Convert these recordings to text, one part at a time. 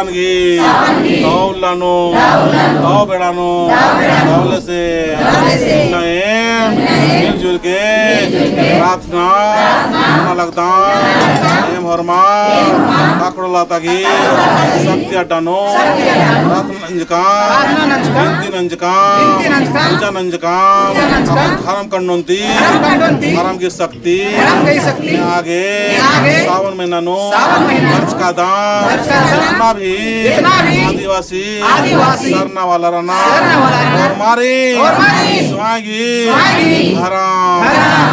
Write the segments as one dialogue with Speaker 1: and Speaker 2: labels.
Speaker 1: सावनगी तौलानो तौ बेड़ानो तौले से मिलजुल के प्रार्थना लगता एम हरमा काकड़ोला तगी शक्ति अड्डानो प्रार्थना नंजका पूजा नंजका धर्म कन्नोंती धर्म की शक्ति आगे सावन महीना नो खर्च का दाम जितना भी आदिवासी सरना वाला रहना और मारी स्वागी धर्म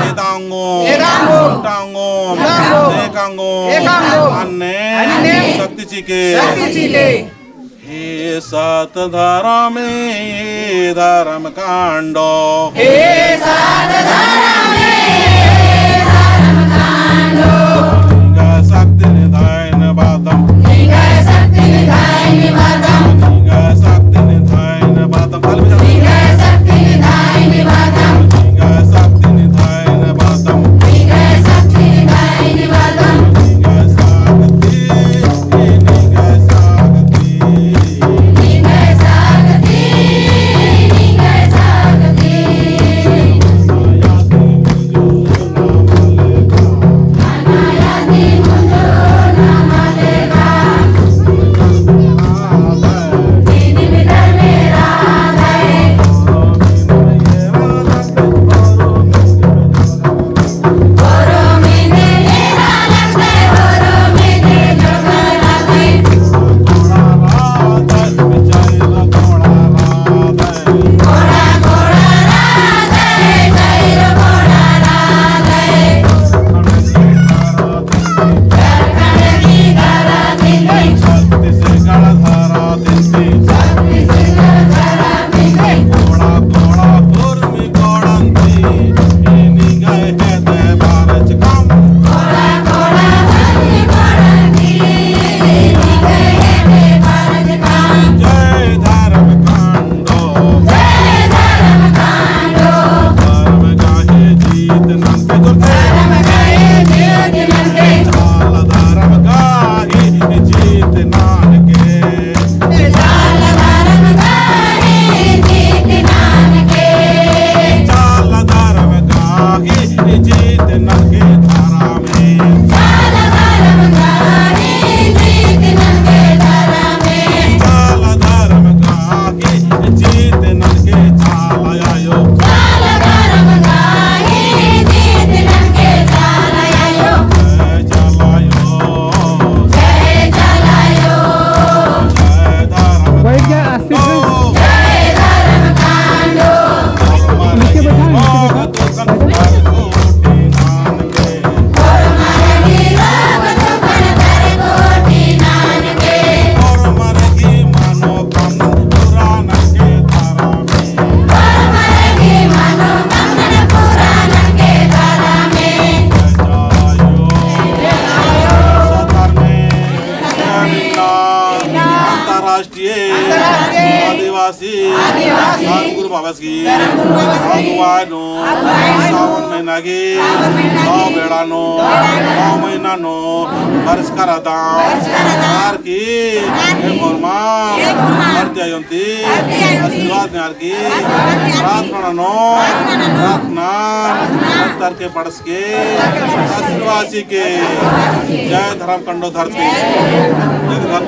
Speaker 1: एदांगो टांगो एकांगो अन्य शक्ति चिके हे सात धारा में धर्म कांडो हे सात धारा में धर्म कांडो शक्ति निधान बातम शक्ति निधान बातम शक्ति निधान बातम शक्ति निधान बातम शक्ति निधान बातम शक्ति निधान बातम आदिवासी गुरु बाबा की भगवानो सावन महीना की नौ बेड़ा नो 9 महीना नो वर्ष का राधार की भारतीयंती आशीर्वाद न्यार की प्रार्थना नो प्रार्थना अंतर के पड़स के आशीर्वासी के जय धर्म कंडो धरती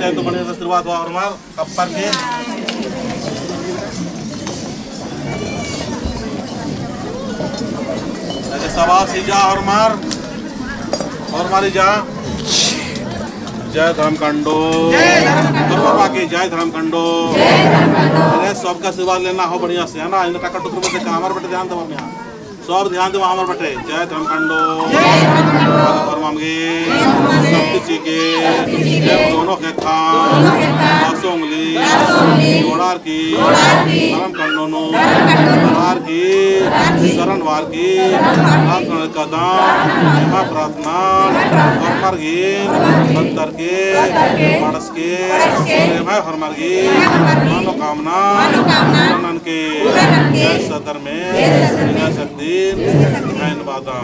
Speaker 1: जय तो बने आशीर्वाद हुआ और मार कप्पर के सवा सी जा और मारी जा जय धर्म कंडो बाकी जय धर्म कंडो अरे सबका आशीर्वाद लेना हो बढ़िया से है ना इन टका टुकड़ में देखा हमारे बेटे ध्यान दो यहाँ सब ध्यान दो हमारे बेटे जय धर्म कंडो शक्ति चीके दोनों के खान उंगली जोड़ार की धर्म कंडो नो की शरण वार की प्रार्थना कदम प्रार्थना अंतर के मानस के हरमर्गी मनोकामना के जय सदर में जय शक्ति बादा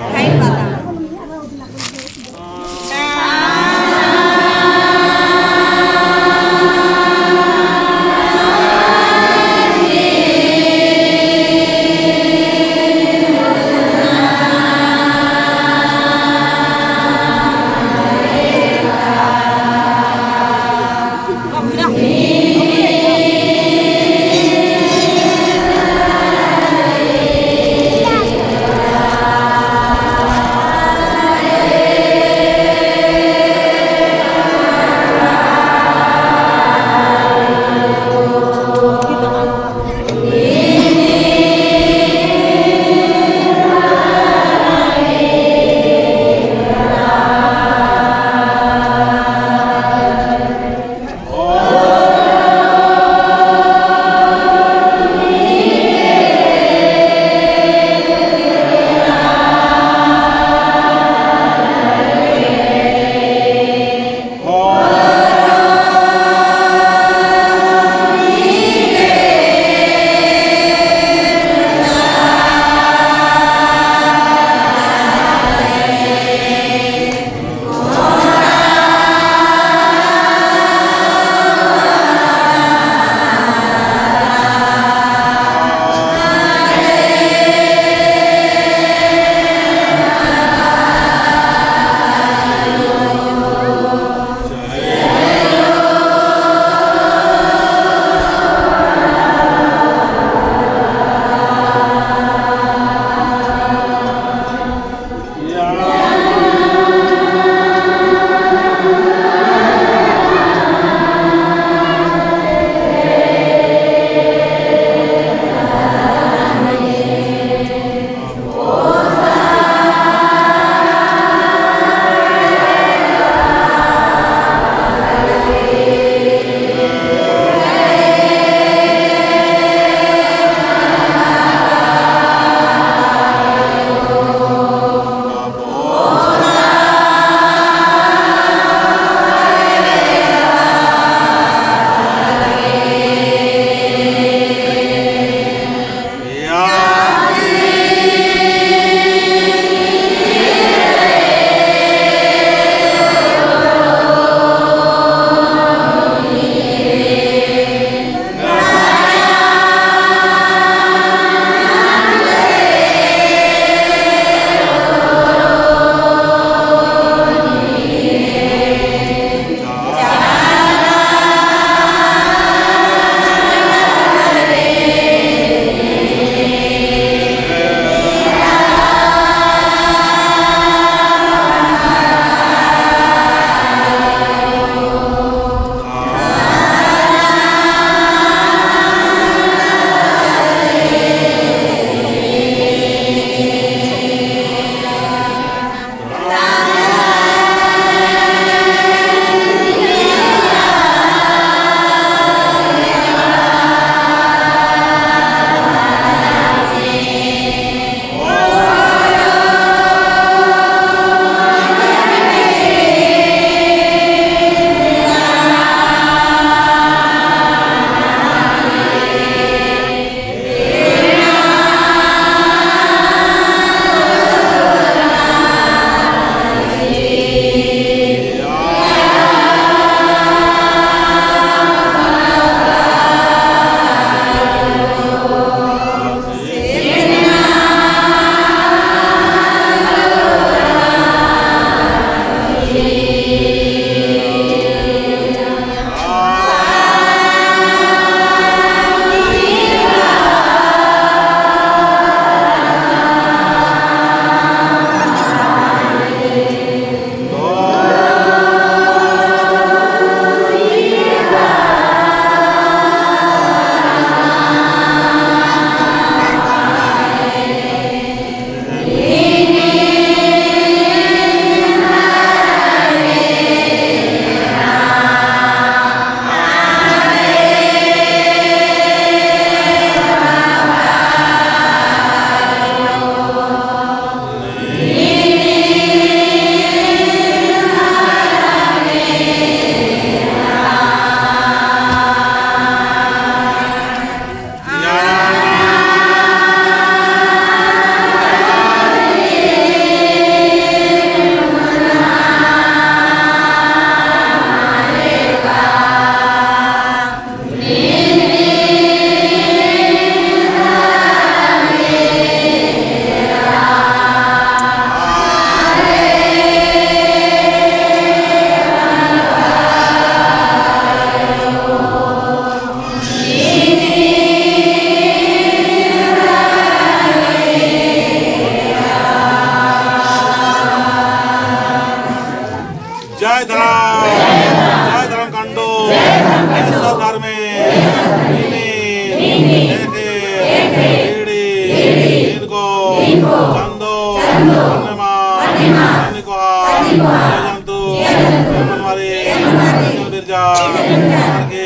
Speaker 1: అందరికీ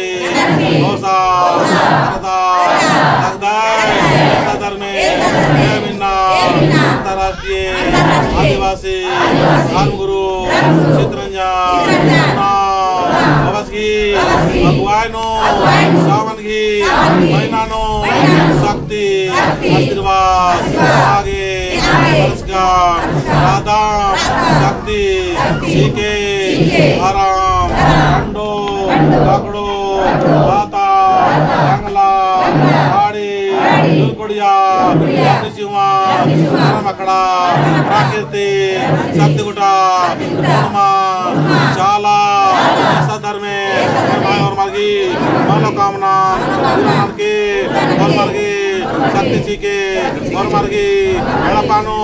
Speaker 1: దోసా వరదా लगदाय सदर में मिन्ना अंतर्राष्ट्रीय आदिवासी धर्मगुरु चित्रंजन अवसगी अगुवायनो सावन की महीनानो शक्ति आशीर्वाद आगे नमस्कार राधाम शक्ति सीके आराम अंडो काकड़ो बाता बांग्ला दुर्गुड़िया शिवा मकड़ा प्राकृति शक्तिगुट चाला सदर में और मर्गी मनोकामना की और मर्गी शक्ति के और मर्गी एड़पानु